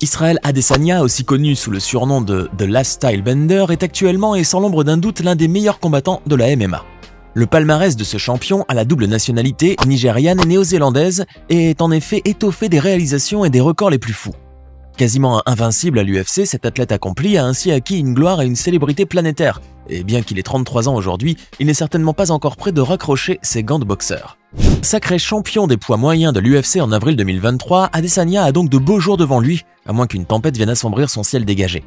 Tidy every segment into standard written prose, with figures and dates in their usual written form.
Israel Adesanya, aussi connu sous le surnom de The Last Style Bender, est actuellement et sans l'ombre d'un doute l'un des meilleurs combattants de la MMA. Le palmarès de ce champion à la double nationalité nigériane et néo-zélandaise est en effet étoffé des réalisations et des records les plus fous. Quasiment invincible à l'UFC, cet athlète accompli a ainsi acquis une gloire et une célébrité planétaire, et bien qu'il ait 33 ans aujourd'hui, il n'est certainement pas encore prêt de raccrocher ses gants de boxeur. Sacré champion des poids moyens de l'UFC en avril 2023, Adesanya a donc de beaux jours devant lui, à moins qu'une tempête vienne assombrir son ciel dégagé.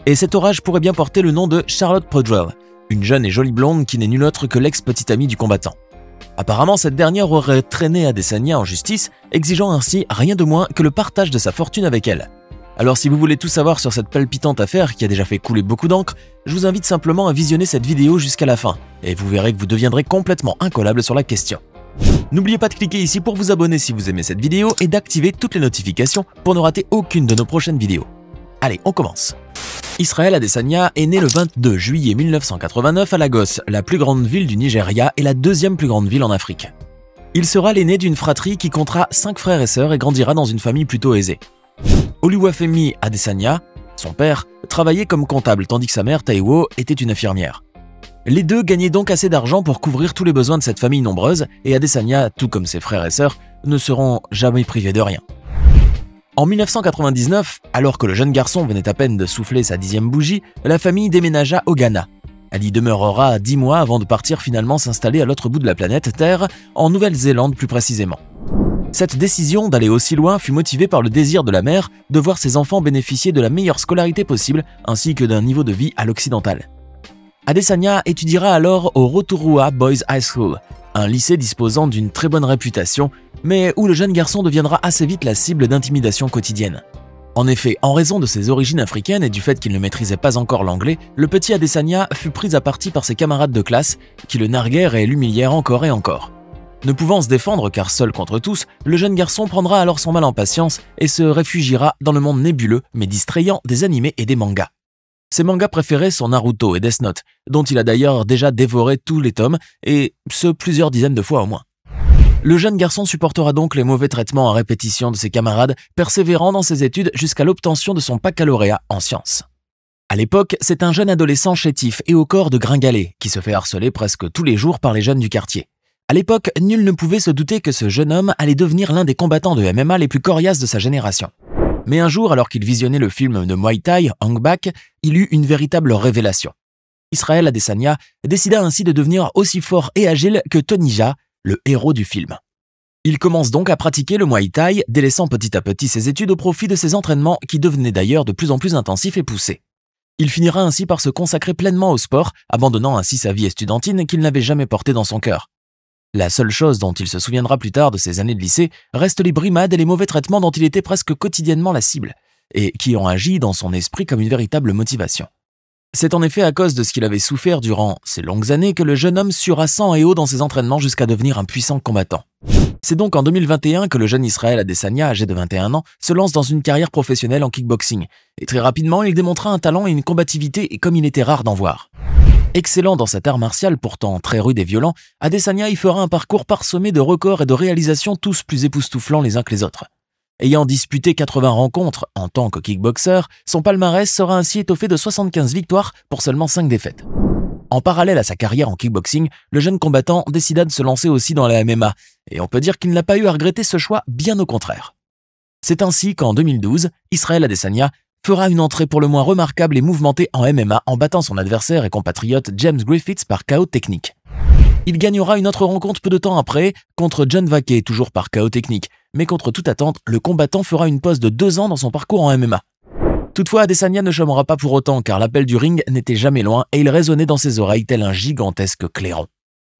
Et cet orage pourrait bien porter le nom de Charlotte Podrell, une jeune et jolie blonde qui n'est nulle autre que l'ex-petite amie du combattant. Apparemment, cette dernière aurait traîné Adesanya en justice, exigeant ainsi rien de moins que le partage de sa fortune avec elle. Alors si vous voulez tout savoir sur cette palpitante affaire qui a déjà fait couler beaucoup d'encre, je vous invite simplement à visionner cette vidéo jusqu'à la fin, et vous verrez que vous deviendrez complètement incollable sur la question. N'oubliez pas de cliquer ici pour vous abonner si vous aimez cette vidéo et d'activer toutes les notifications pour ne rater aucune de nos prochaines vidéos. Allez, on commence. Israel Adesanya est né le 22 juillet 1989 à Lagos, la plus grande ville du Nigeria et la deuxième plus grande ville en Afrique. Il sera l'aîné d'une fratrie qui comptera 5 frères et sœurs et grandira dans une famille plutôt aisée. Oluwafemi Adesanya, son père, travaillait comme comptable tandis que sa mère, Taiwo, était une infirmière. Les deux gagnaient donc assez d'argent pour couvrir tous les besoins de cette famille nombreuse et Adesanya, tout comme ses frères et sœurs, ne seront jamais privés de rien. En 1999, alors que le jeune garçon venait à peine de souffler sa 10e bougie, la famille déménagea au Ghana. Elle y demeurera 10 mois avant de partir finalement s'installer à l'autre bout de la planète Terre, en Nouvelle-Zélande plus précisément. Cette décision d'aller aussi loin fut motivée par le désir de la mère de voir ses enfants bénéficier de la meilleure scolarité possible ainsi que d'un niveau de vie à l'occidental. Adesanya étudiera alors au Rotorua Boys High School, un lycée disposant d'une très bonne réputation, mais où le jeune garçon deviendra assez vite la cible d'intimidations quotidiennes. En effet, en raison de ses origines africaines et du fait qu'il ne maîtrisait pas encore l'anglais, le petit Adesanya fut pris à partie par ses camarades de classe qui le narguèrent et l'humilièrent encore et encore. Ne pouvant se défendre car seul contre tous, le jeune garçon prendra alors son mal en patience et se réfugiera dans le monde nébuleux mais distrayant des animés et des mangas. Ses mangas préférés sont Naruto et Death Note, dont il a d'ailleurs déjà dévoré tous les tomes, et ce plusieurs dizaines de fois au moins. Le jeune garçon supportera donc les mauvais traitements à répétition de ses camarades, persévérant dans ses études jusqu'à l'obtention de son baccalauréat en sciences. À l'époque, c'est un jeune adolescent chétif et au corps de gringalet qui se fait harceler presque tous les jours par les jeunes du quartier. À l'époque, nul ne pouvait se douter que ce jeune homme allait devenir l'un des combattants de MMA les plus coriaces de sa génération. Mais un jour, alors qu'il visionnait le film de Muay Thai, Hang Bak, il eut une véritable révélation. Israel Adesanya décida ainsi de devenir aussi fort et agile que Tony Jaa, le héros du film. Il commence donc à pratiquer le Muay Thai, délaissant petit à petit ses études au profit de ses entraînements qui devenaient d'ailleurs de plus en plus intensifs et poussés. Il finira ainsi par se consacrer pleinement au sport, abandonnant ainsi sa vie estudiantine qu'il n'avait jamais portée dans son cœur. La seule chose dont il se souviendra plus tard de ses années de lycée reste les brimades et les mauvais traitements dont il était presque quotidiennement la cible, et qui ont agi dans son esprit comme une véritable motivation. C'est en effet à cause de ce qu'il avait souffert durant ces longues années que le jeune homme sura sang et eau dans ses entraînements jusqu'à devenir un puissant combattant. C'est donc en 2021 que le jeune Israel Adesanya, âgé de 21 ans, se lance dans une carrière professionnelle en kickboxing, et très rapidement il démontra un talent et une combativité comme il était rare d'en voir. Excellent dans cet art martial pourtant très rude et violent, Adesanya y fera un parcours parsemé de records et de réalisations tous plus époustouflants les uns que les autres. Ayant disputé 80 rencontres en tant que kickboxer, son palmarès sera ainsi étoffé de 75 victoires pour seulement 5 défaites. En parallèle à sa carrière en kickboxing, le jeune combattant décida de se lancer aussi dans la MMA, et on peut dire qu'il n'a pas eu à regretter ce choix, bien au contraire. C'est ainsi qu'en 2012, Israel Adesanya fera une entrée pour le moins remarquable et mouvementée en MMA en battant son adversaire et compatriote James Griffiths par KO technique. Il gagnera une autre rencontre peu de temps après contre John Vaquet, toujours par KO technique, mais contre toute attente, le combattant fera une pause de 2 ans dans son parcours en MMA. Toutefois, Adesanya ne chômera pas pour autant car l'appel du ring n'était jamais loin et il résonnait dans ses oreilles tel un gigantesque clairon.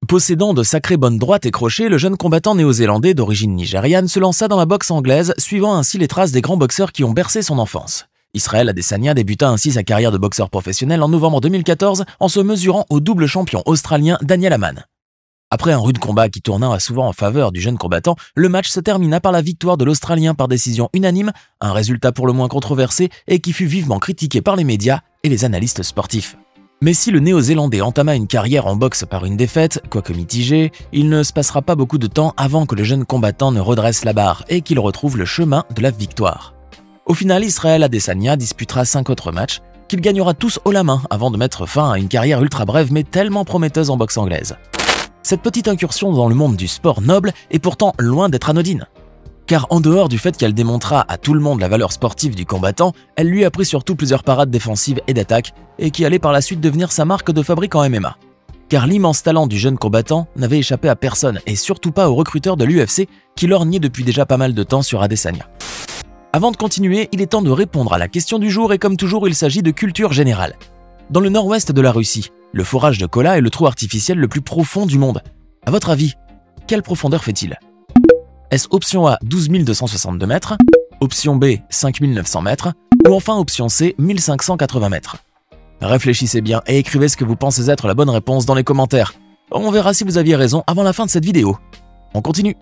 Possédant de sacrées bonnes droites et crochets, le jeune combattant néo-zélandais d'origine nigériane se lança dans la boxe anglaise, suivant ainsi les traces des grands boxeurs qui ont bercé son enfance. Israel Adesanya débuta ainsi sa carrière de boxeur professionnel en novembre 2014 en se mesurant au double champion australien Daniel Amann. Après un rude combat qui tourna souvent en faveur du jeune combattant, le match se termina par la victoire de l'Australien par décision unanime, un résultat pour le moins controversé et qui fut vivement critiqué par les médias et les analystes sportifs. Mais si le Néo-Zélandais entama une carrière en boxe par une défaite, quoique mitigée, il ne se passera pas beaucoup de temps avant que le jeune combattant ne redresse la barre et qu'il retrouve le chemin de la victoire. Au final, Israel Adesanya disputera 5 autres matchs, qu'il gagnera tous haut la main avant de mettre fin à une carrière ultra brève mais tellement prometteuse en boxe anglaise. Cette petite incursion dans le monde du sport noble est pourtant loin d'être anodine. Car en dehors du fait qu'elle démontra à tout le monde la valeur sportive du combattant, elle lui apprit surtout plusieurs parades défensives et d'attaque, et qui allaient par la suite devenir sa marque de fabrique en MMA. Car l'immense talent du jeune combattant n'avait échappé à personne, et surtout pas aux recruteurs de l'UFC qui lorgnaient depuis déjà pas mal de temps sur Adesanya. Avant de continuer, il est temps de répondre à la question du jour, et comme toujours, il s'agit de culture générale. Dans le nord-ouest de la Russie, le forage de Kola est le trou artificiel le plus profond du monde. À votre avis, quelle profondeur fait-il ? Est-ce option A 12 262 mètres, option B 5 900 mètres ou enfin option C 1580 mètres? Réfléchissez bien et écrivez ce que vous pensez être la bonne réponse dans les commentaires. On verra si vous aviez raison avant la fin de cette vidéo. On continue.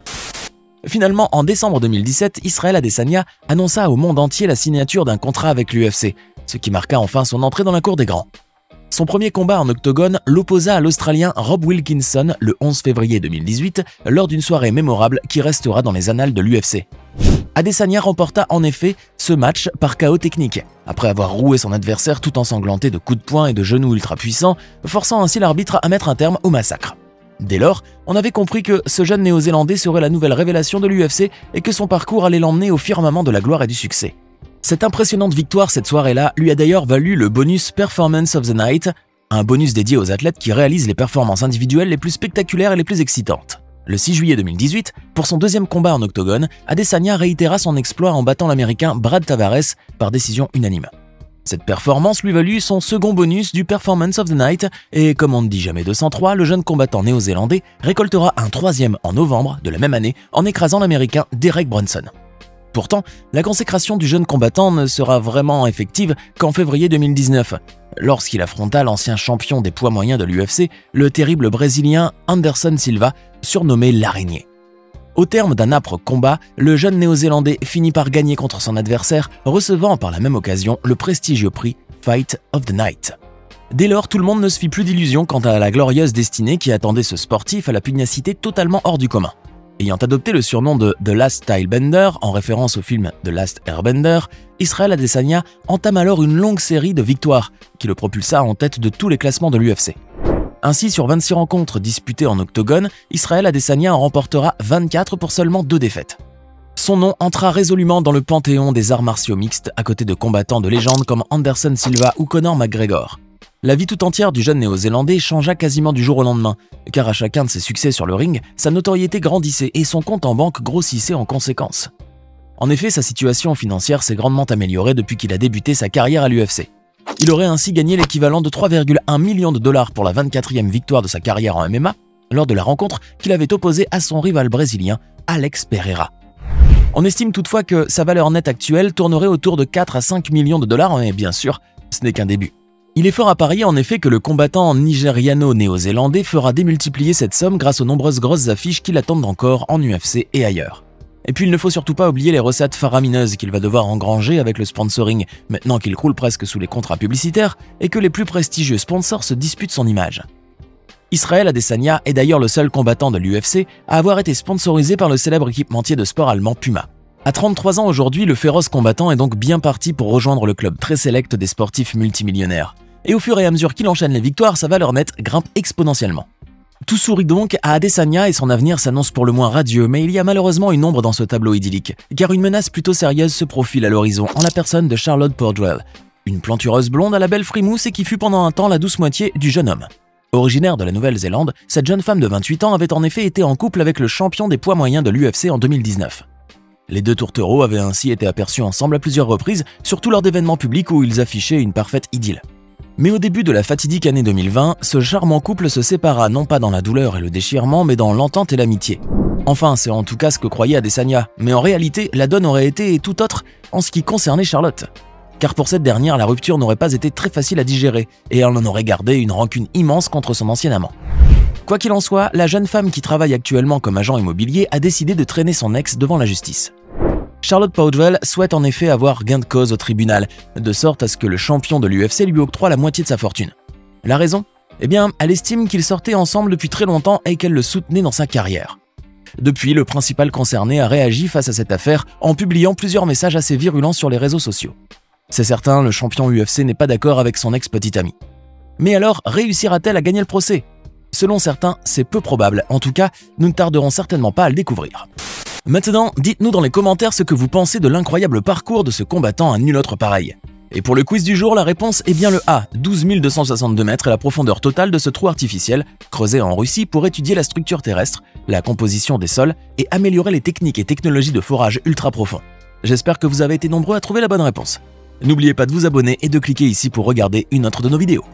Finalement, en décembre 2017, Israel Adesanya annonça au monde entier la signature d'un contrat avec l'UFC, ce qui marqua enfin son entrée dans la cour des grands. Son premier combat en octogone l'opposa à l'Australien Rob Wilkinson le 11 février 2018 lors d'une soirée mémorable qui restera dans les annales de l'UFC. Adesanya remporta en effet ce match par KO technique, après avoir roué son adversaire tout ensanglanté de coups de poing et de genoux ultra puissants, forçant ainsi l'arbitre à mettre un terme au massacre. Dès lors, on avait compris que ce jeune néo-zélandais serait la nouvelle révélation de l'UFC et que son parcours allait l'emmener au firmament de la gloire et du succès. Cette impressionnante victoire cette soirée-là lui a d'ailleurs valu le bonus Performance of the Night, un bonus dédié aux athlètes qui réalisent les performances individuelles les plus spectaculaires et les plus excitantes. Le 6 juillet 2018, pour son deuxième combat en octogone, Adesanya réitéra son exploit en battant l'américain Brad Tavares par décision unanime. Cette performance lui valut son second bonus du Performance of the Night et comme on ne dit jamais 203, le jeune combattant néo-zélandais récoltera un troisième en novembre de la même année en écrasant l'américain Derek Brunson. Pourtant, la consécration du jeune combattant ne sera vraiment effective qu'en février 2019, lorsqu'il affronta l'ancien champion des poids moyens de l'UFC, le terrible brésilien Anderson Silva, surnommé l'Araignée. Au terme d'un âpre combat, le jeune néo-zélandais finit par gagner contre son adversaire, recevant par la même occasion le prestigieux prix Fight of the Night. Dès lors, tout le monde ne se fit plus d'illusions quant à la glorieuse destinée qui attendait ce sportif à la pugnacité totalement hors du commun. Ayant adopté le surnom de The Last Stylebender en référence au film The Last Airbender, Israel Adesanya entame alors une longue série de victoires qui le propulsa en tête de tous les classements de l'UFC. Ainsi, sur 26 rencontres disputées en octogone, Israel Adesanya en remportera 24 pour seulement 2 défaites. Son nom entra résolument dans le panthéon des arts martiaux mixtes à côté de combattants de légende comme Anderson Silva ou Conor McGregor. La vie tout entière du jeune néo-zélandais changea quasiment du jour au lendemain, car à chacun de ses succès sur le ring, sa notoriété grandissait et son compte en banque grossissait en conséquence. En effet, sa situation financière s'est grandement améliorée depuis qu'il a débuté sa carrière à l'UFC. Il aurait ainsi gagné l'équivalent de 3,1 millions de dollars pour la 24e victoire de sa carrière en MMA, lors de la rencontre qu'il avait opposée à son rival brésilien, Alex Pereira. On estime toutefois que sa valeur nette actuelle tournerait autour de 4 à 5 millions de dollars, et bien sûr, ce n'est qu'un début. Il est fort à parier en effet que le combattant nigériano-néo-zélandais fera démultiplier cette somme grâce aux nombreuses grosses affiches qui l'attendent encore en UFC et ailleurs. Et puis il ne faut surtout pas oublier les recettes faramineuses qu'il va devoir engranger avec le sponsoring, maintenant qu'il croule presque sous les contrats publicitaires et que les plus prestigieux sponsors se disputent son image. Israel Adesanya est d'ailleurs le seul combattant de l'UFC à avoir été sponsorisé par le célèbre équipementier de sport allemand Puma. À 33 ans aujourd'hui, le féroce combattant est donc bien parti pour rejoindre le club très sélect des sportifs multimillionnaires. Et au fur et à mesure qu'il enchaîne les victoires, sa valeur nette grimpe exponentiellement. Tout sourit donc à Adesanya et son avenir s'annonce pour le moins radieux, mais il y a malheureusement une ombre dans ce tableau idyllique, car une menace plutôt sérieuse se profile à l'horizon en la personne de Charlotte Pordwell, une plantureuse blonde à la belle frimousse et qui fut pendant un temps la douce moitié du jeune homme. Originaire de la Nouvelle-Zélande, cette jeune femme de 28 ans avait en effet été en couple avec le champion des poids moyens de l'UFC en 2019. Les deux tourtereaux avaient ainsi été aperçus ensemble à plusieurs reprises, surtout lors d'événements publics où ils affichaient une parfaite idylle. Mais au début de la fatidique année 2020, ce charmant couple se sépara non pas dans la douleur et le déchirement, mais dans l'entente et l'amitié. Enfin, c'est en tout cas ce que croyait Adesanya, mais en réalité, la donne aurait été tout autre en ce qui concernait Charlotte. Car pour cette dernière, la rupture n'aurait pas été très facile à digérer, et elle en aurait gardé une rancune immense contre son ancien amant. Quoi qu'il en soit, la jeune femme qui travaille actuellement comme agent immobilier a décidé de traîner son ex devant la justice. Charlotte Pordwell souhaite en effet avoir gain de cause au tribunal, de sorte à ce que le champion de l'UFC lui octroie la moitié de sa fortune. La raison ? Eh bien, elle estime qu'ils sortaient ensemble depuis très longtemps et qu'elle le soutenait dans sa carrière. Depuis, le principal concerné a réagi face à cette affaire en publiant plusieurs messages assez virulents sur les réseaux sociaux. C'est certain, le champion UFC n'est pas d'accord avec son ex-petite amie. Mais alors, réussira-t-elle à gagner le procès? Selon certains, c'est peu probable. En tout cas, nous ne tarderons certainement pas à le découvrir. Maintenant, dites-nous dans les commentaires ce que vous pensez de l'incroyable parcours de ce combattant à nul autre pareil. Et pour le quiz du jour, la réponse est bien le A, 12 262 mètres est la profondeur totale de ce trou artificiel, creusé en Russie pour étudier la structure terrestre, la composition des sols et améliorer les techniques et technologies de forage ultra profond. J'espère que vous avez été nombreux à trouver la bonne réponse. N'oubliez pas de vous abonner et de cliquer ici pour regarder une autre de nos vidéos.